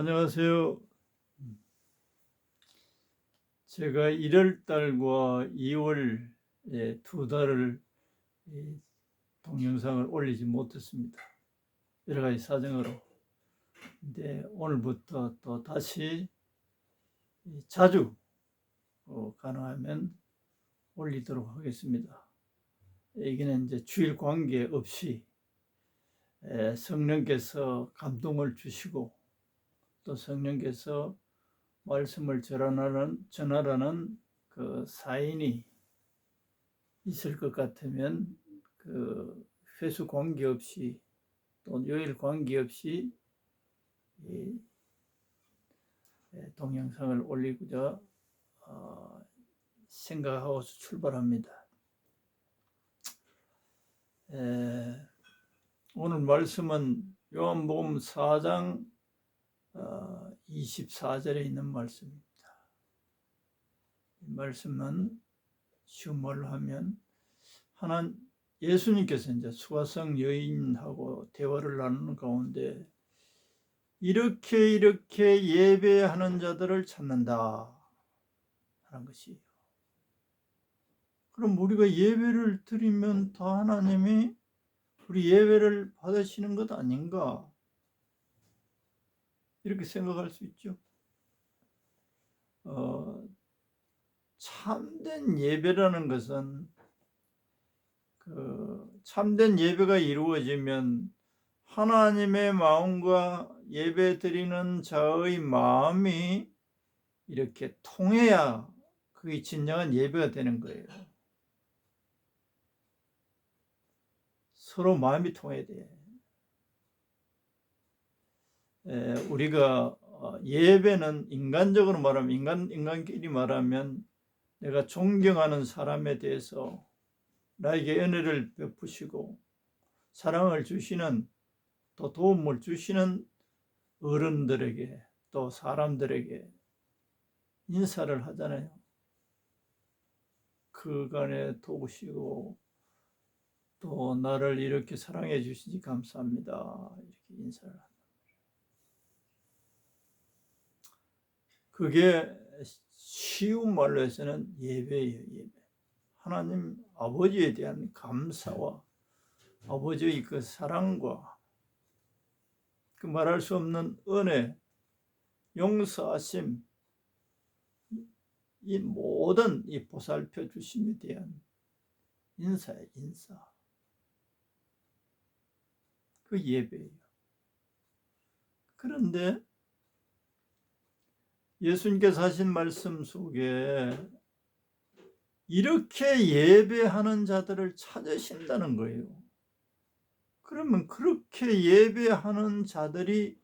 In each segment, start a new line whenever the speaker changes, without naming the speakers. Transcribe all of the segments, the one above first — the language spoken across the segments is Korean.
안녕하세요. 제가 1월 달과 2월 두 달을 동영상을 올리지 못했습니다. 여러 가지 사정으로. 근데 오늘부터 또 다시 자주 가능하면 올리도록 하겠습니다. 여기는 이제 주일 관계 없이 성령께서 감동을 주시고 또 성령께서 말씀을 전하라는 그 사인이 있을 것 같으면 그 회수 관계없이 또 요일 관계없이 동영상을 올리고자 생각하고 출발합니다. 오늘 말씀은 요한복음 4장 24절에 있는 말씀입니다. 이 말씀은 쉬운 말로 하면 예수님께서 이제 수가성 여인하고 대화를 나누는 가운데 이렇게 예배하는 자들을 찾는다 하는 것이에요. 그럼 우리가 예배를 드리면 다 하나님이 우리 예배를 받으시는 것 아닌가? 이렇게 생각할 수 있죠. 참된 예배라는 것은 참된 예배가 이루어지면 하나님의 마음과 예배 드리는 자의 마음이 이렇게 통해야 그게 진정한 예배가 되는 거예요. 서로 마음이 통해야 돼. 우리가 예배는 인간적으로 말하면 인간끼리 말하면 내가 존경하는 사람에 대해서 나에게 은혜를 베푸시고 사랑을 주시는 또 도움을 주시는 어른들에게 또 사람들에게 인사를 하잖아요. 그간에 도우시고 또 나를 이렇게 사랑해 주시니 감사합니다. 이렇게 인사를 한다. 그게 쉬운 말로 해서는 예배예요. 예배. 하나님 아버지에 대한 감사와 아버지의 그 사랑과 그 말할 수 없는 은혜, 용서하심, 이 모든 이 보살펴 주심에 대한 인사예요. 인사. 그 예배예요. 그런데 예수님께서 하신 말씀 속에 이렇게 예배하는 자들을 찾으신다는 거예요. 그러면 그렇게 예배하는 자들이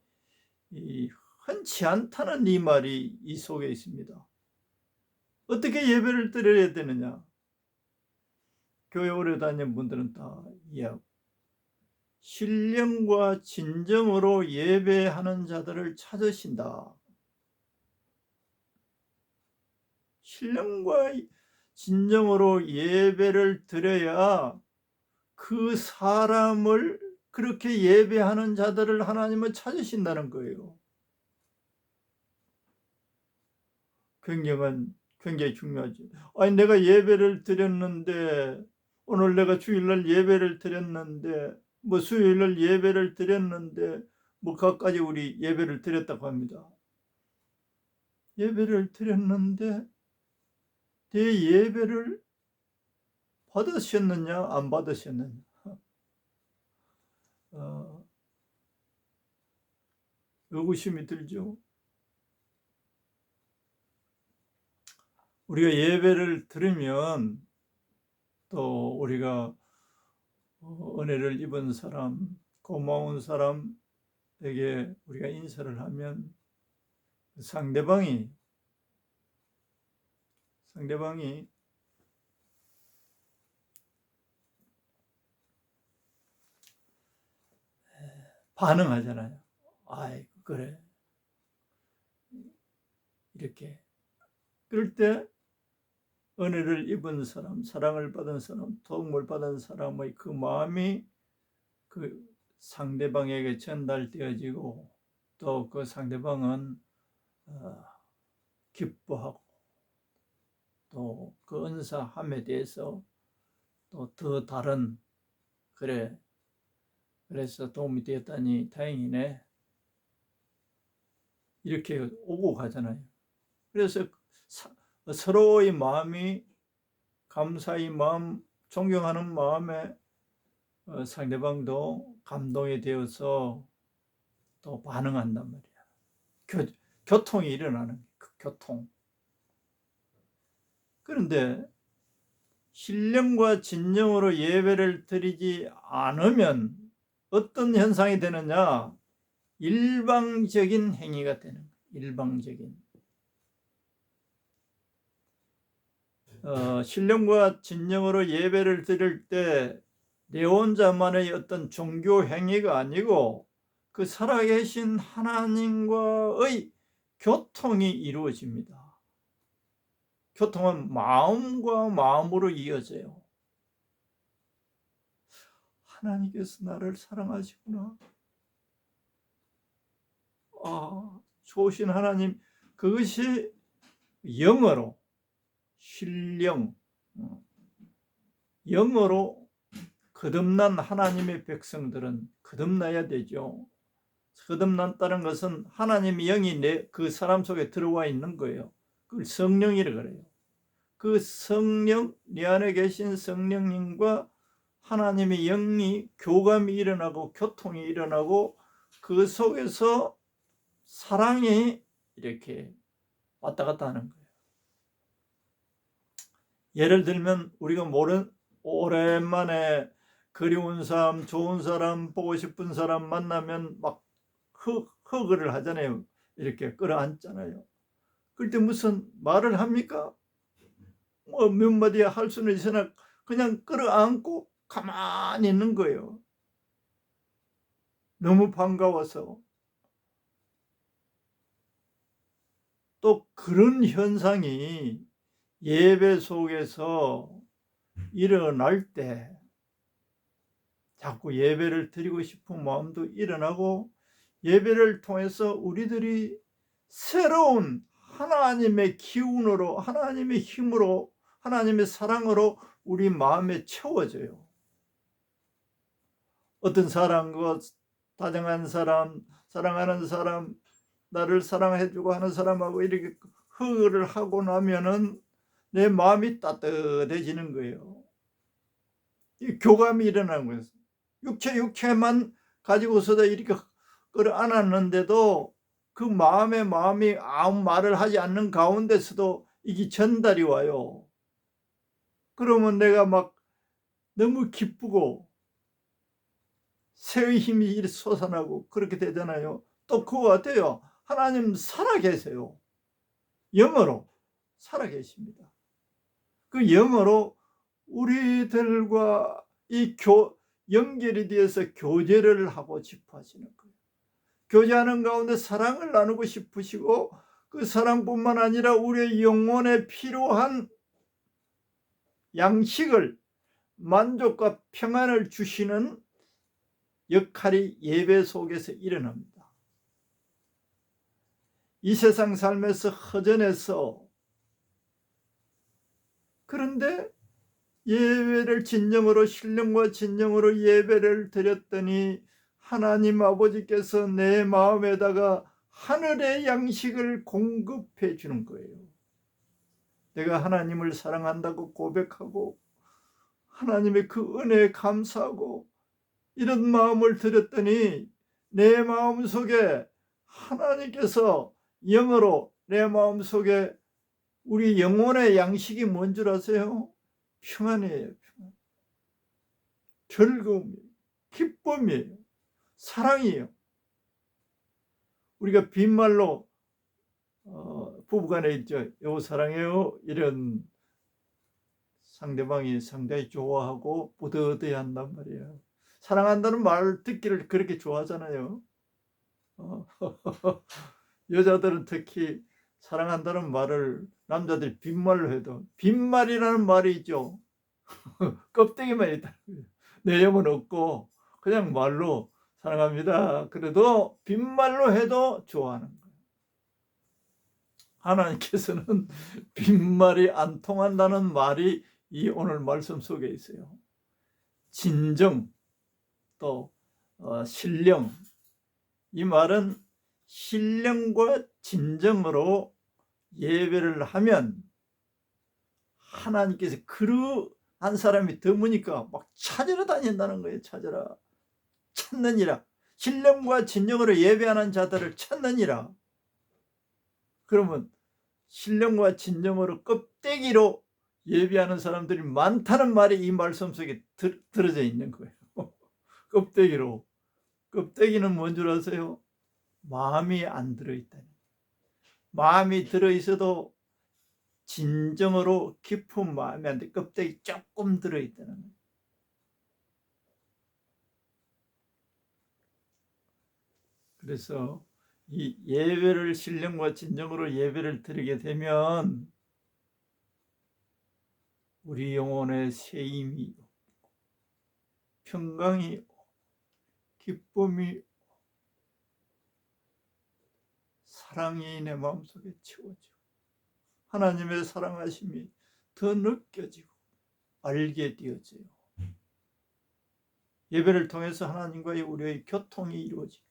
흔치 않다는 이 말이 이 속에 있습니다. 어떻게 예배를 드려야 되느냐? 교회 오래 다니는 분들은 다 이해하고 신령과 진정으로 예배하는 자들을 찾으신다. 신령과 진정으로 예배를 드려야 그 사람을 그렇게 예배하는 자들을 하나님은 찾으신다는 거예요. 굉장히 중요하지. 아니 내가 예배를 드렸는데 오늘 내가 주일날 예배를 드렸는데 뭐 수요일날 예배를 드렸는데 뭐 그까지 우리 예배를 드렸다고 합니다. 예배를 드렸는데 내 예배를 받으셨느냐 안 받으셨느냐 의구심이 들죠. 우리가 예배를 들으면 또 우리가 은혜를 입은 사람, 고마운 사람에게 우리가 인사를 하면 상대방이 반응하잖아요. 아이 그래 이렇게. 그럴 때 은혜를 입은 사람, 사랑을 받은 사람, 도움을 받은 사람의 그 마음이 그 상대방에게 전달되어지고 또 그 상대방은 기뻐하고 또 그 은사함에 대해서 또 더 다른 그래서 도움이 되었다니 다행이네 이렇게 오고 가잖아요. 그래서 서로의 마음이 감사의 마음, 존경하는 마음에 상대방도 감동이 되어서 또 반응한단 말이야. 교통이 일어나는 그 교통. 그런데 신령과 진정으로 예배를 드리지 않으면 어떤 현상이 되느냐? 일방적인 행위가 되는 거예요. 일방적인. 신령과 진정으로 예배를 드릴 때 내 혼자만의 어떤 종교 행위가 아니고 그 살아계신 하나님과의 교통이 이루어집니다. 교통은 마음과 마음으로 이어져요. 하나님께서 나를 사랑하시구나. 좋으신 하나님, 그것이 영어로 신령, 영어로 거듭난 하나님의 백성들은 거듭나야 되죠. 거듭났다는 것은 하나님의 영이 그 사람 속에 들어와 있는 거예요. 그걸 성령이라 그래요. 그 성령, 내 안에 계신 성령님과 하나님의 영이 교감이 일어나고 교통이 일어나고 그 속에서 사랑이 이렇게 왔다 갔다 하는 거예요. 예를 들면 우리가 오랜만에 그리운 사람, 좋은 사람, 보고 싶은 사람 만나면 막 허그를 하잖아요. 이렇게 끌어안잖아요. 그때 무슨 말을 합니까? 몇 마디 할 수는 있으나 그냥 끌어안고 가만히 있는 거예요. 너무 반가워서. 또 그런 현상이 예배 속에서 일어날 때 자꾸 예배를 드리고 싶은 마음도 일어나고 예배를 통해서 우리들이 새로운 하나님의 기운으로 하나님의 힘으로 하나님의 사랑으로 우리 마음에 채워져요. 어떤 사람과 다정한 사람, 사랑하는 사람, 나를 사랑해주고 하는 사람하고 이렇게 허그를 하고 나면은 내 마음이 따뜻해지는 거예요. 이 교감이 일어나는 거예요. 육체만 가지고서도 이렇게 끌어안았는데도 그 마음이 아무 말을 하지 않는 가운데서도 이게 전달이 와요. 그러면 내가 막 너무 기쁘고 새의 힘이 솟아나고 그렇게 되잖아요. 또 그거 같아요. 하나님 살아계세요. 영으로 살아계십니다. 그 영으로 우리들과 연결이 되어서 교제를 하고 싶어 하시는 거예요. 교제하는 가운데 사랑을 나누고 싶으시고 그 사랑뿐만 아니라 우리의 영혼에 필요한 양식을 만족과 평안을 주시는 역할이 예배 속에서 일어납니다. 이 세상 삶에서 허전해서 그런데 예배를 진정으로 신령과 진정으로 예배를 드렸더니 하나님 아버지께서 내 마음에다가 하늘의 양식을 공급해 주는 거예요. 내가 하나님을 사랑한다고 고백하고 하나님의 그 은혜에 감사하고 이런 마음을 드렸더니 내 마음속에 하나님께서 영으로 내 마음속에 우리 영혼의 양식이 뭔 줄 아세요? 평안이에요. 평안. 즐거움이에요. 기쁨이에요. 사랑이에요. 우리가 빈말로 부부간에 있죠. 여보 사랑해요. 이런 상대방이 상당히 좋아하고 뿌듯해 한단 말이에요. 사랑한다는 말 듣기를 그렇게 좋아하잖아요. 여자들은 특히 사랑한다는 말을 남자들이 빈말로 해도 빈말이라는 말이 있죠. 껍데기만 있다. 내용은 없고 그냥 말로 사랑합니다. 그래도 빈말로 해도 좋아하는 거예요. 하나님께서는 빈말이 안 통한다는 말이 이 오늘 말씀 속에 있어요. 진정, 또 신령. 이 말은 신령과 진정으로 예배를 하면 하나님께서 그러한 사람이 드무니까 막 찾으러 다닌다는 거예요. 찾느니라. 신령과 진정으로 예배하는 자들을 찾느니라. 그러면 신령과 진정으로 껍데기로 예배하는 사람들이 많다는 말이 이 말씀 속에 들어져 있는 거예요. 껍데기로. 껍데기는 뭔 줄 아세요? 마음이 안 들어있다니. 마음이 들어있어도 진정으로 깊은 마음이 안 돼. 껍데기 조금 들어있다는 거예요. 그래서 이 예배를 신령과 진정으로 예배를 드리게 되면 우리 영혼의 새 힘이, 평강이, 기쁨이, 사랑이 내 마음속에 채워지고 하나님의 사랑하심이 더 느껴지고 알게 되어져요. 예배를 통해서 하나님과의 우리의 교통이 이루어지고,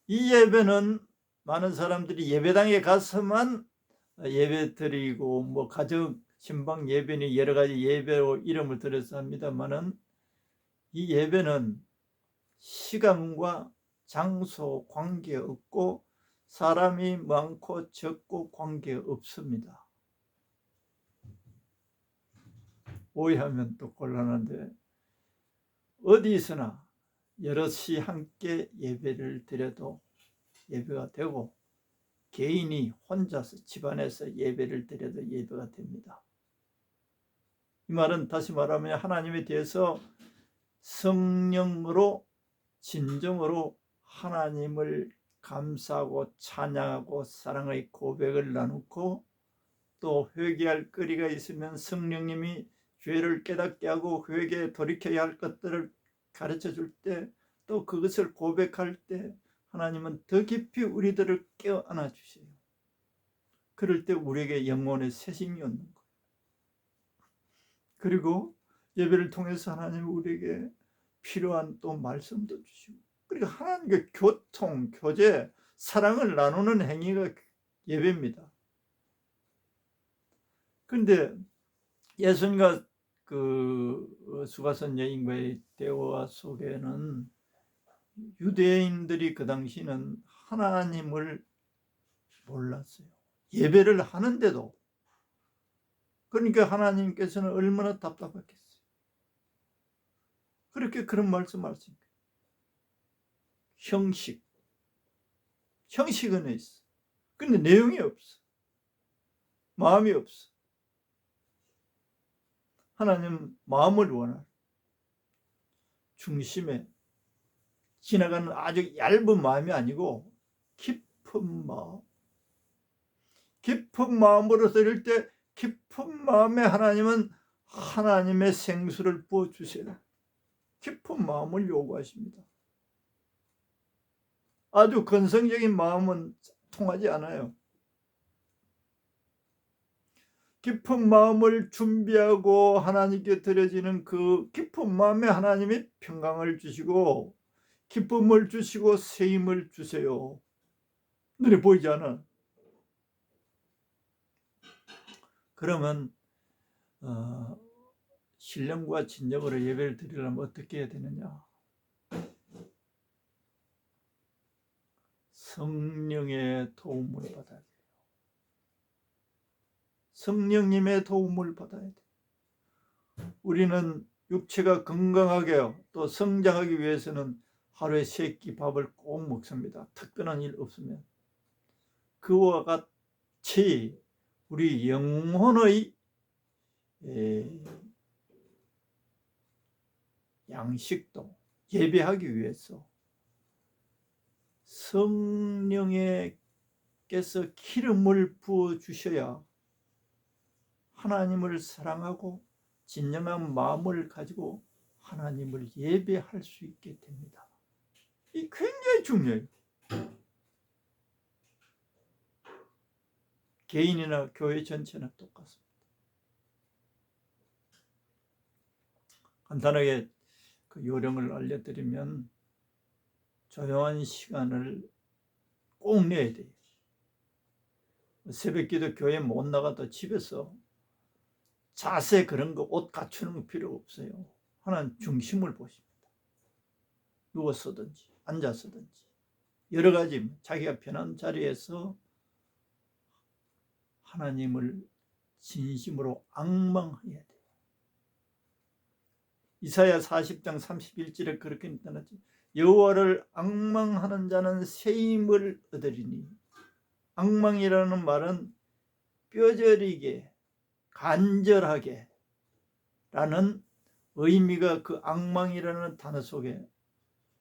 이 예배는 많은 사람들이 예배당에 가서만 예배 드리고 뭐 가정 신방 예배니 여러 가지 예배로 이름을 들여서 합니다만은, 이 예배는 시간과 장소 관계없고 사람이 많고 적고 관계없습니다. 오해하면 또 곤란한데, 어디서나 여럿이 함께 예배를 드려도 예배가 되고, 개인이 혼자서 집안에서 예배를 드려도 예배가 됩니다. 이 말은 다시 말하면 하나님에 대해서 성령으로 진정으로 하나님을 감사하고 찬양하고 사랑의 고백을 나누고, 또 회개할 거리가 있으면 성령님이 죄를 깨닫게 하고 회개에 돌이켜야 할 것들을 가르쳐 줄 때, 또 그것을 고백할 때 하나님은 더 깊이 우리들을 깨어안아 주세요. 그럴 때 우리에게 영혼의 새심이 오는 거예요. 그리고 예배를 통해서 하나님은 우리에게 필요한 또 말씀도 주시고, 그리고 하나님과 교통, 교제, 사랑을 나누는 행위가 예배입니다. 그런데 예수님과 그 수가선 여인과의 대화 속에는 유대인들이 그 당시는 하나님을 몰랐어요. 예배를 하는데도. 그러니까 하나님께서는 얼마나 답답했겠어요. 그렇게 그런 말씀하신 거예요. 형식은 있어. 근데 내용이 없어. 마음이 없어. 하나님 마음을 원하는, 중심에 지나가는 아주 얇은 마음이 아니고 깊은 마음. 깊은 마음으로 드릴 때 깊은 마음에 하나님은 하나님의 생수를 부어주세요. 깊은 마음을 요구하십니다. 아주 건성적인 마음은 통하지 않아요. 깊은 마음을 준비하고 하나님께 드려지는 그 깊은 마음에 하나님이 평강을 주시고 기쁨을 주시고 새 힘을 주세요. 눈에 보이지 않아. 그러면 신령과 진정으로 예배를 드리려면 어떻게 해야 되느냐? 성령의 도움을 받아야 돼요. 성령님의 도움을 받아야 돼요. 우리는 육체가 건강하게 또 성장하기 위해서는 하루에 3끼 밥을 꼭 먹습니다. 특별한 일 없으면. 그와 같이 우리 영혼의 양식도 예배하기 위해서 성령께서 기름을 부어 주셔야 하나님을 사랑하고 진정한 마음을 가지고 하나님을 예배할 수 있게 됩니다. 이 굉장히 중요해요. 개인이나 교회 전체나 똑같습니다. 간단하게 그 요령을 알려드리면 조용한 시간을 꼭 내야 돼요. 새벽기도 교회 못 나가도 집에서 자세 그런 거 옷 갖추는 거 필요 없어요. 하나님 중심을 보십니다. 누워서든지 앉아서든지 여러 가지 자기가 편한 자리에서 하나님을 진심으로 앙망해야 돼요. 이사야 40장 31절에 그렇게 나타나죠. 여호와를 앙망하는 자는 새 힘을 얻으리니. 앙망이라는 말은 뼈저리게 간절하게 라는 의미가 그 앙망이라는 단어 속에,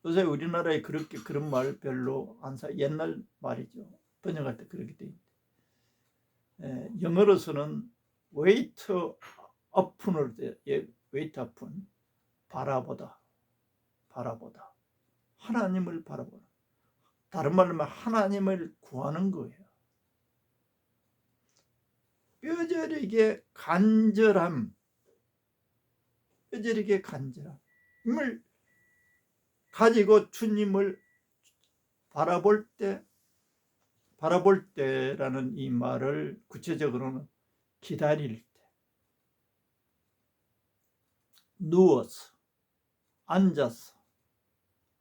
요새 우리나라에 그렇게 그런 말 별로 안 사, 옛날 말이죠. 번역할 때 그렇게 돼 있는데, 영어로서는 wait upon으로 돼. wait upon, 바라보다, 하나님을 바라보다. 다른 말로 하면 하나님을 구하는 거예요. 뼈저리게 간절함을 가지고 주님을 바라볼 때라는 이 말을 구체적으로는 기다릴 때, 누워서, 앉아서,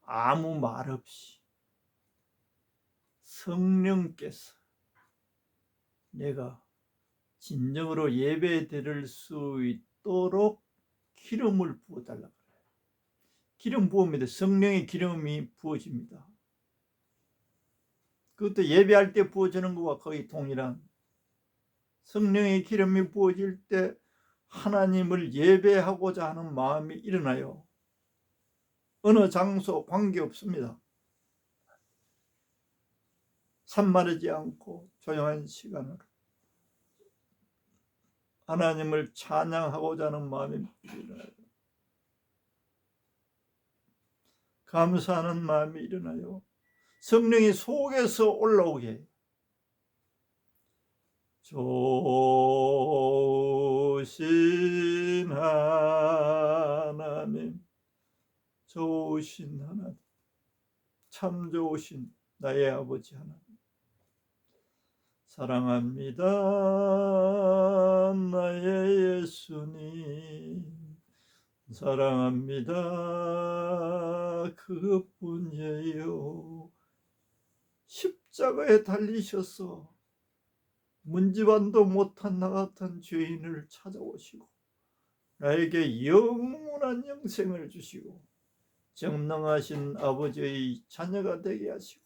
아무 말 없이 성령께서 내가 진정으로 예배 드릴 수 있도록 기름을 부어달라고 그래요. 기름 부읍니다. 성령의 기름이 부어집니다. 그것도 예배할 때 부어지는 것과 거의 동일한, 성령의 기름이 부어질 때 하나님을 예배하고자 하는 마음이 일어나요. 어느 장소 관계없습니다. 산만하지 않고 조용한 시간으로 하나님을 찬양하고자 하는 마음이 일어나요. 감사하는 마음이 일어나요. 성령이 속에서 올라오게 해요. 좋으신 하나님, 좋으신 하나님, 참 좋으신 나의 아버지 하나님, 사랑합니다 나의 예수님, 사랑합니다 그분이에요. 십자가에 달리셔서 문지반도 못한 나 같은 죄인을 찾아오시고 나에게 영원한 영생을 주시고 정능하신 아버지의 자녀가 되게 하시고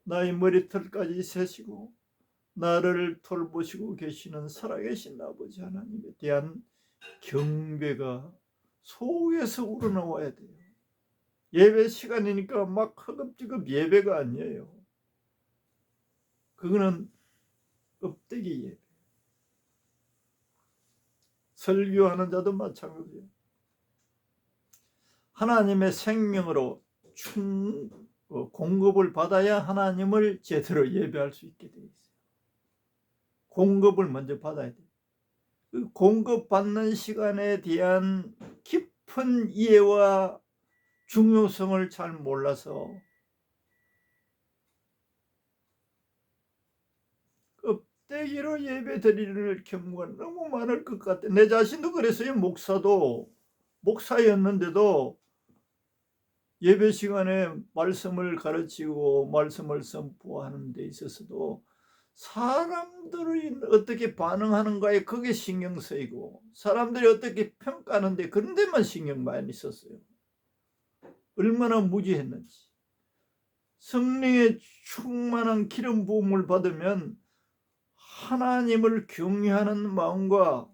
나의 머리털까지 세시고 나를 돌보시고 계시는 살아계신 아버지 하나님에 대한 경배가 속에서 우러나와야 돼요. 예배 시간이니까 막 허겁지겁 예배가 아니에요. 그거는 껍데기 예배. 설교하는 자도 마찬가지예요. 하나님의 생명으로 공급을 받아야 하나님을 제대로 예배할 수 있게 되어 있어요. 공급을 먼저 받아야 돼요. 그 공급받는 시간에 대한 깊은 이해와 중요성을 잘 몰라서 껍데기로 예배 드리는 경우가 너무 많을 것 같아. 내 자신도 그랬어요. 목사였는데도 예배 시간에 말씀을 가르치고 말씀을 선포하는 데 있어서도 사람들이 어떻게 반응하는가에 그게 신경 쓰이고 사람들이 어떻게 평가하는데 그런 데만 신경 많이 썼어요. 얼마나 무지했는지. 성령의 충만한 기름 부음을 받으면 하나님을 경외하는 마음과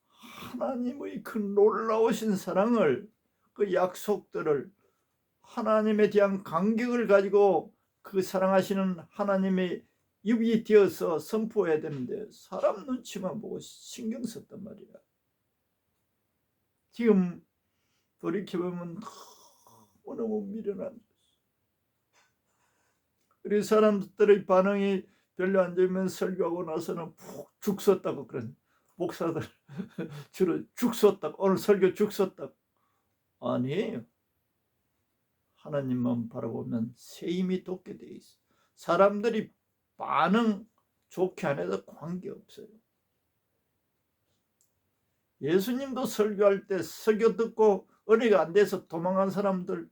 하나님의 그 놀라우신 사랑을, 그 약속들을, 하나님에 대한 감격을 가지고 그 사랑하시는 하나님의 입이 되어서 선포해야 되는데 사람 눈치만 보고 신경 썼단 말이야. 지금 돌이켜보면 너무너무 미련한. 우리 사람들의 반응이 별로 안 좋으면 설교하고 나서는 푹 죽 썼다고 그런 목사들 주로 죽 썼다고, 오늘 설교 죽 썼다고. 아니에요. 하나님만 바라보면 새 힘이 돋게 돼 있어. 사람들이 반응 좋게 안 해도 관계없어요. 예수님도 설교할 때 설교 듣고 은혜가 안 돼서 도망간 사람들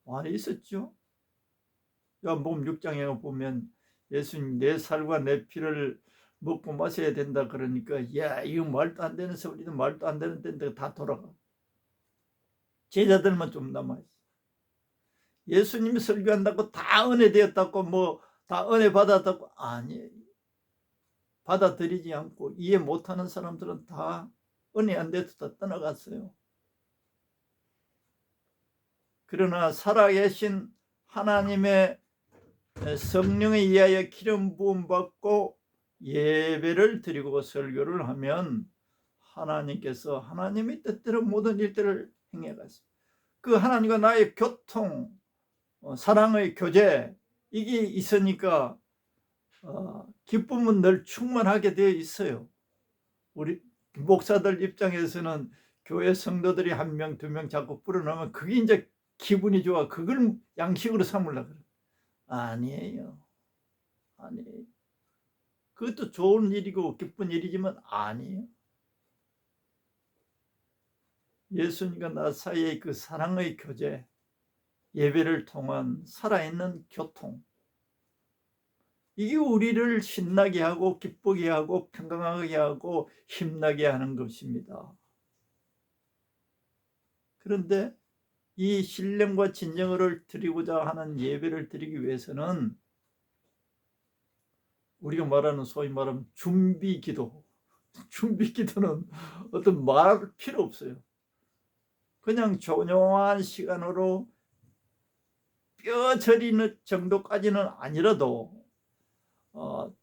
많이 있었죠. 요한복음 6장에 보면 예수님 내 살과 내 피를 먹고 마셔야 된다 그러니까 야 이거 말도 안 되는 소리도 말도 안 되는 데인데 다 돌아가. 제자들만 좀 남아있어. 예수님이 설교한다고 다 은혜 되었다고 뭐 다 은혜 받았다고 아니에요. 받아들이지 않고 이해 못하는 사람들은 다 은혜 안 돼서 다 떠나갔어요. 그러나 살아계신 하나님의 성령에 의하여 기름 부음 받고 예배를 드리고 설교를 하면 하나님께서 하나님의 뜻대로 모든 일들을 행해 가십니다. 그 하나님과 나의 교통, 사랑의 교제 이게 있으니까 기쁨은 늘 충만하게 되어 있어요. 우리 목사들 입장에서는 교회 성도들이 한 명, 두 명 자꾸 불어나면 그게 이제 기분이 좋아. 그걸 양식으로 삼으려고 그래. 아니에요. 아니에요. 그것도 좋은 일이고 기쁜 일이지만 아니에요. 예수님과 나 사이의 그 사랑의 교제, 예배를 통한 살아있는 교통, 이게 우리를 신나게 하고 기쁘게 하고 평강하게 하고 힘나게 하는 것입니다. 그런데 이 신령과 진정을 드리고자 하는 예배를 드리기 위해서는 우리가 말하는 소위 말하면 준비기도, 준비기도는 어떤 말 필요 없어요. 그냥 조용한 시간으로 뼈 저리는 정도까지는 아니라도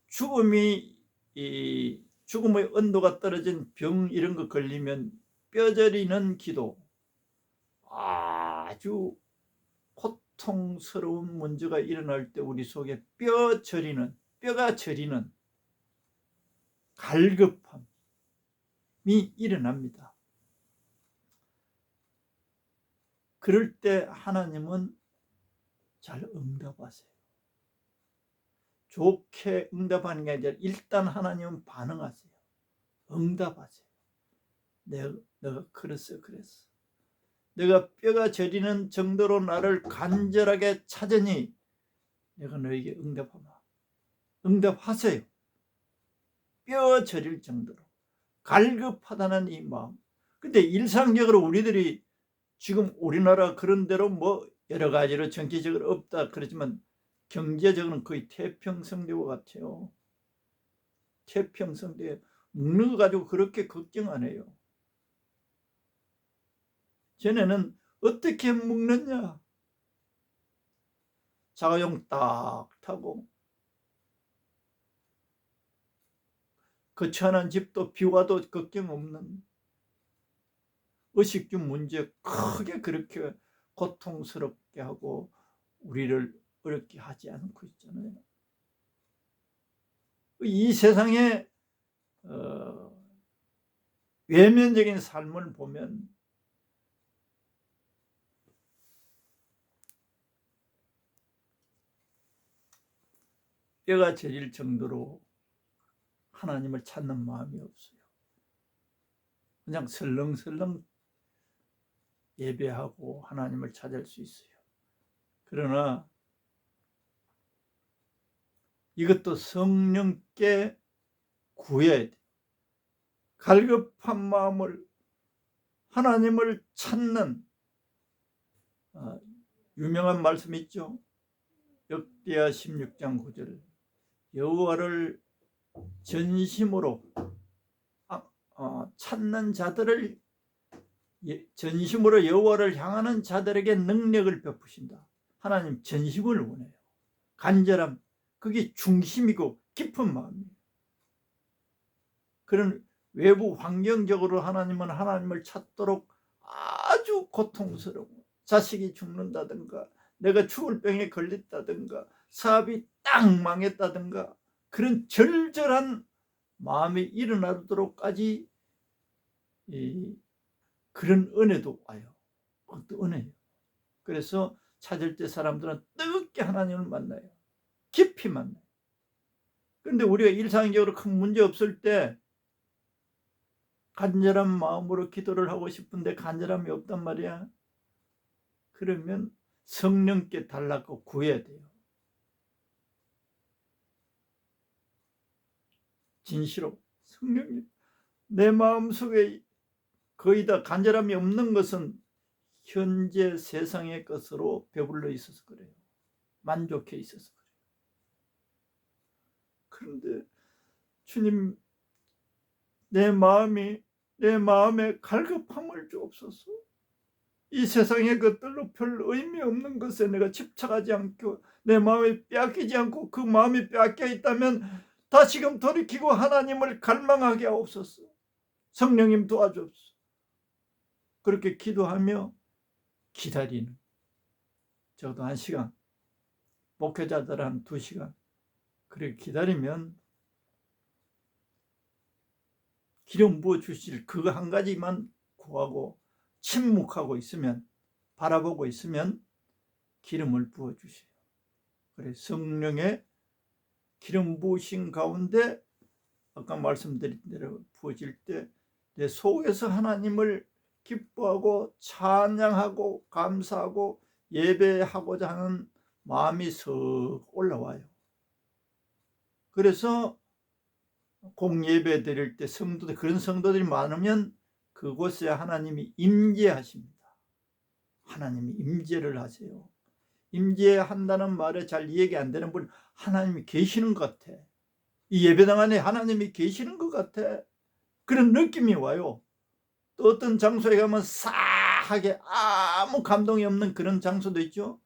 죽음의 온도가 떨어진 병 이런 거 걸리면 뼈 저리는 기도, 아주 고통스러운 문제가 일어날 때 우리 속에 뼈가 저리는 갈급함이 일어납니다. 그럴 때 하나님은 잘 응답하세요. 좋게 응답하는 게 아니라 일단 하나님은 반응하세요. 응답하세요. 내가 그랬어. 내가 뼈가 저리는 정도로 나를 간절하게 찾으니 내가 너에게 응답하마. 응답하세요. 뼈 저릴 정도로 갈급하다는 이 마음. 근데 일상적으로 우리들이 지금 우리나라 그런 데로 뭐 여러 가지로 정치적으로 없다 그러지만 경제적으로는 거의 태평성대와 같아요. 태평성대 먹는 거 가지고 그렇게 걱정 안 해요. 전에는 어떻게 먹느냐, 자가용 딱 타고 거처하는 집도 비 와도 걱정 없는 의식주 문제 크게 그렇게 고통스럽게 하고 우리를 어렵게 하지 않고 있잖아요. 이 세상의 외면적인 삶을 보면 뼈가 저릴 정도로 하나님을 찾는 마음이 없어요. 그냥 설렁설렁 예배하고 하나님을 찾을 수 있어요. 그러나 이것도 성령께 구해야 돼요. 갈급한 마음을 하나님을 찾는 유명한 말씀이 있죠. 역대하 16장 9절 여호와를 전심으로 찾는 자들을 전심으로 여호와를 향하는 자들에게 능력을 베푸신다. 하나님 전심을 원해요. 간절함, 그게 중심이고 깊은 마음이에요. 그런 외부 환경적으로 하나님은 하나님을 찾도록 아주 고통스러워. 자식이 죽는다든가 내가 죽을 병에 걸렸다든가 사업이 딱 망했다든가 그런 절절한 마음이 일어나도록까지 그런 은혜도 와요. 그것도 은혜예요. 그래서 찾을 때 사람들은 뜨겁게 하나님을 만나요. 깊이 만나요. 그런데 우리가 일상적으로 큰 문제 없을 때 간절한 마음으로 기도를 하고 싶은데 간절함이 없단 말이야. 그러면 성령께 달라고 구해야 돼요. 진실로 성령님, 내 마음속에 거의 다 간절함이 없는 것은 현재 세상의 것으로 배불러 있어서 그래요. 만족해 있어서 그래요. 그런데 주님, 내 마음에 갈급함을 주옵소서. 이 세상의 것들로 별 의미 없는 것에 내가 집착하지 않고 내 마음이 빼앗기지 않고 그 마음이 빼앗겨 있다면 다시금 돌이키고 하나님을 갈망하게 하옵소서. 성령님 도와주옵소서. 그렇게 기도하며 기다리는, 적어도 1시간, 목회자들 한 2시간 그렇게 기다리면 기름 부어 주실 그거 한 가지만 구하고 침묵하고 있으면, 바라보고 있으면 기름을 부어 주세요. 그래, 성령의 기름 부으신 가운데 아까 말씀드린 대로 부어질 때 내 속에서 하나님을 기뻐하고 찬양하고 감사하고 예배하고자 하는 마음이 석 올라와요. 그래서 공예배 드릴 때 성도들, 그런 성도들이 많으면 그곳에 하나님이 임재하십니다. 하나님이 임재를 하세요. 임재한다는 말에 잘 이해가 안 되는 분, 하나님이 계시는 것 같아. 이 예배당 안에 하나님이 계시는 것 같아. 그런 느낌이 와요. 또 어떤 장소에 가면 싸하게 아무 감동이 없는 그런 장소도 있죠.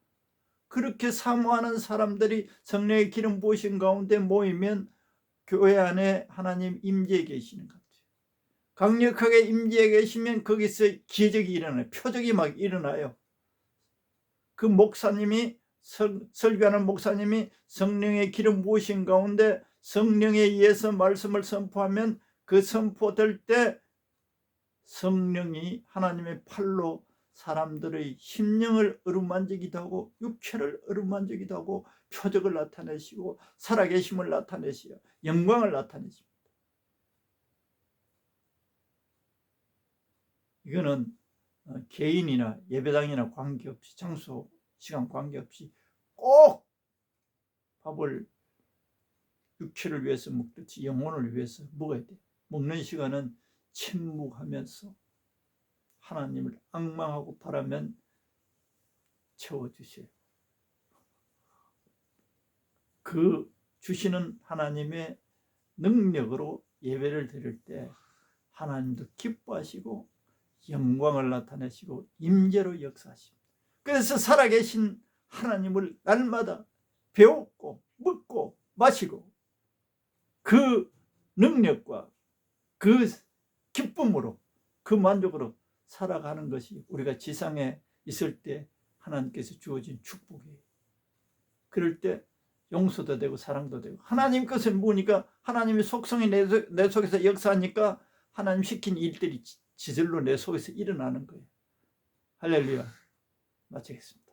그렇게 사모하는 사람들이 성령의 기름 부으신 가운데 모이면 교회 안에 하나님 임재해 계시는 것 같아요. 강력하게 임재해 계시면 거기서 기적이 일어나요. 표적이 막 일어나요. 그 목사님이 설교하는 목사님이 성령의 기름 부으신 가운데 성령에 의해서 말씀을 선포하면 그 선포될 때 성령이 하나님의 팔로 사람들의 심령을 어루만지기도 하고 육체를 어루만지기도 하고 표적을 나타내시고 살아계심을 나타내시고 영광을 나타내십니다. 이거는 개인이나 예배당이나 관계없이, 장소, 시간 관계없이 꼭 밥을 육체를 위해서 먹듯이 영혼을 위해서 먹어야 돼. 먹는 시간은 침묵하면서 하나님을 앙망하고 바라면 채워주세요. 그 주시는 하나님의 능력으로 예배를 드릴 때 하나님도 기뻐하시고 영광을 나타내시고 임재로 역사하십니다. 그래서 살아계신 하나님을 날마다 배웠고 먹고 마시고 그 능력과 그 기쁨으로 그 만족으로 살아가는 것이 우리가 지상에 있을 때 하나님께서 주어진 축복이에요. 그럴 때 용서도 되고 사랑도 되고 하나님 것을 모으니까 하나님의 속성이 내 속에서 역사하니까 하나님 시킨 일들이 지절로 내 속에서 일어나는 거예요. 할렐루야. 마치겠습니다.